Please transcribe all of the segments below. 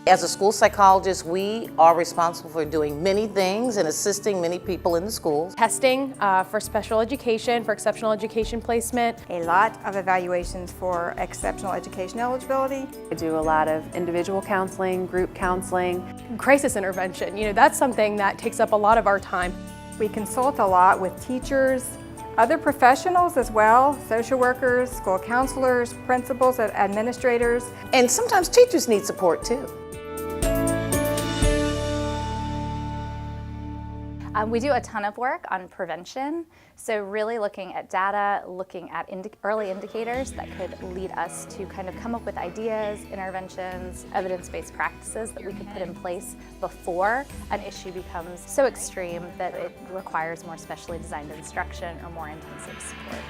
As a school psychologist, we are responsible for doing many things and assisting many people in the schools. Testing for special education, for exceptional education placement. A lot of evaluations for exceptional education eligibility. I do a lot of individual counseling, group counseling. Crisis intervention, that's something that takes up a lot of our time. We consult a lot with teachers, other professionals as well, social workers, school counselors, principals, administrators. And sometimes teachers need support too. We do a ton of work on prevention, so really looking at data, looking at early indicators that could lead us to kind of come up with ideas, interventions, evidence-based practices that we could put in place before an issue becomes so extreme that it requires more specially designed instruction or more intensive support.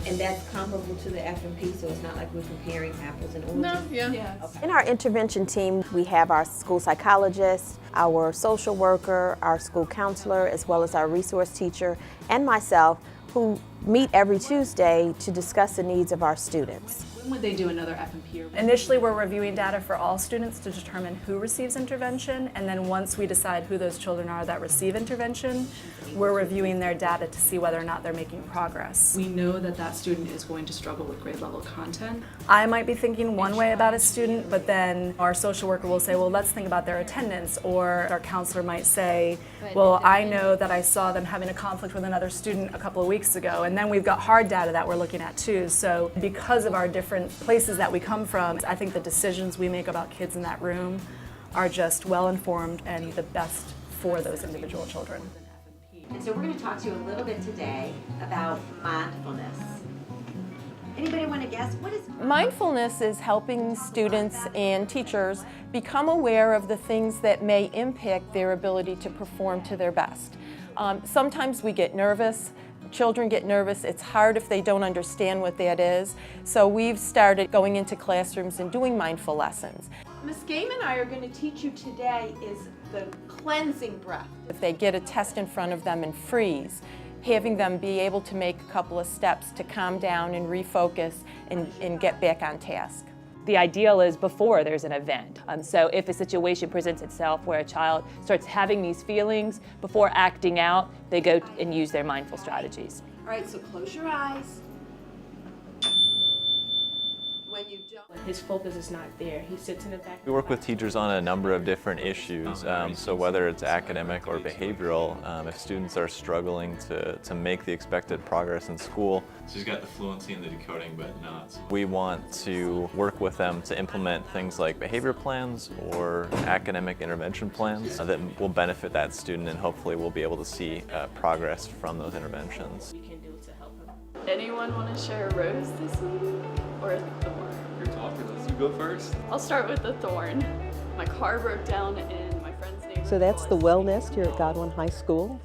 And that's comparable to the FMP, so it's not like we're comparing apples and oranges? No, yeah. Okay. In our intervention team, we have our school psychologist, our social worker, our school counselor, as well as our resource teacher, and myself, who meet every Tuesday to discuss the needs of our students. When would they do another FMP? Initially, we're reviewing data for all students to determine who receives intervention, and then once we decide who those children are that receive intervention, we're reviewing their data to see whether or not they're making progress. We know that that student is going to struggle with grade level content. I might be thinking one way about a student, but then our social worker will say, well, let's think about their attendance, or our counselor might say, well, I know that I saw them having a conflict with another student a couple of weeks ago, and then we've got hard data that we're looking at too. So because of our different places that we come from, I think the decisions we make about kids in that room are just well informed and the best for those individual children. And so we're going to talk to you a little bit today about mindfulness. Anybody want to guess? What is Mindfulness is helping students and teachers become aware of the things that may impact their ability to perform to their best. Sometimes we get nervous. Children get nervous. It's hard if they don't understand what that is. So we've started going into classrooms and doing mindful lessons. Ms. Game and I are going to teach you today is the cleansing breath. If they get a test in front of them and freeze, having them be able to make a couple of steps to calm down and refocus and get back on task. The ideal is before there's an event. So if a situation presents itself where a child starts having these feelings, before acting out, they go and use their mindful strategies. All right, so close your eyes. When you don't. His focus is not there. He sits in the back. We work with teachers on a number of different issues, so whether it's academic or behavioral, if students are struggling to make the expected progress in school. She's got the fluency in the decoding, but not. We want to work with them to implement things like behavior plans or academic intervention plans that will benefit that student, and hopefully we'll be able to see progress from those interventions. We can do to help him. Anyone want to share a rose this week or a thorn? You're talking, let's go first. I'll start with the thorn. My car broke down in my friend's neighborhood. So that's the Well Nest here at Godwin High School.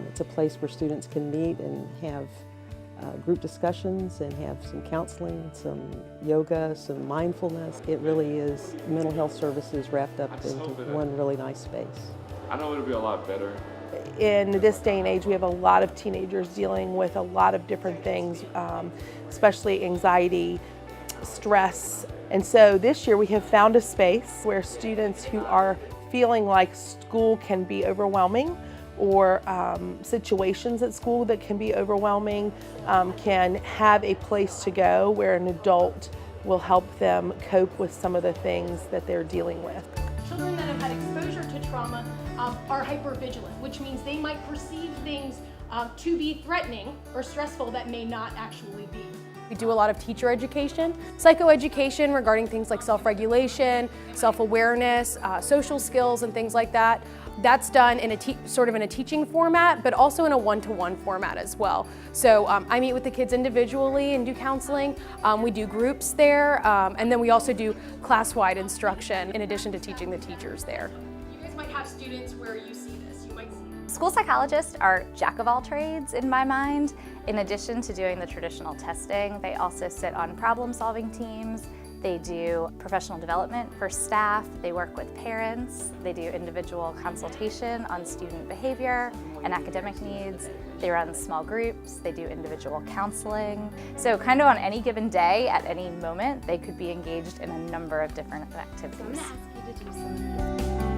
It's a place where students can meet and have group discussions and have some counseling, some yoga, some mindfulness. It really is mental health services wrapped up into one really nice space. I know it'll be a lot better. In this day and age, we have a lot of teenagers dealing with a lot of different things, especially anxiety, stress. And so this year we have found a space where students who are feeling like school can be overwhelming, or situations at school that can be overwhelming, can have a place to go where an adult will help them cope with some of the things that they're dealing with. Children that have had exposure to trauma are hypervigilant, which means they might perceive things to be threatening or stressful that may not actually be. We do a lot of teacher education, psychoeducation regarding things like self-regulation, self-awareness, social skills and things like that. That's done in a sort of in a teaching format, but also in a one-to-one format as well. So I meet with the kids individually and do counseling. We do groups there, and then we also do class-wide instruction in addition to teaching the teachers there. You guys might have students where you see this. You might see School psychologists are jack of all trades in my mind. In addition to doing the traditional testing, they also sit on problem-solving teams. They do professional development for staff, they work with parents, they do individual consultation on student behavior and academic needs, they run small groups, they do individual counseling. So kind of on any given day, at any moment, they could be engaged in a number of different activities. to do some of these.